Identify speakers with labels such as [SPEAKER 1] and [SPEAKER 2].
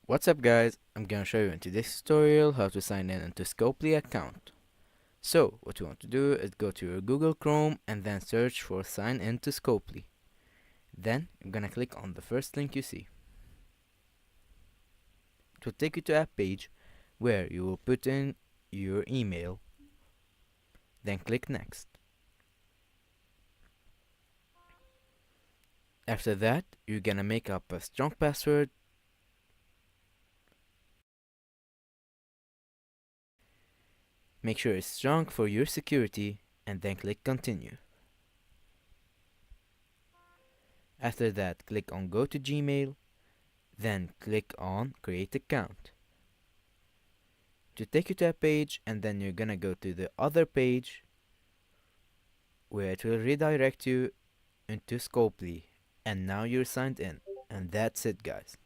[SPEAKER 1] What's up guys, I'm gonna show you in today's tutorial how to sign in into Scopely account. So what you want to do is go to your Google Chrome and then search for sign in to Scopely. Then you're gonna click on the first link you see. It will take you to a page where you will put in your email. Then click next. After that, you're gonna make up a strong password. Make sure it's strong for your security and then click continue. After that, click on go to Gmail, then click on create account. To take you to a page, and then you're gonna go to the other page where it will redirect you into Scopely, and now you're signed in, and that's it guys.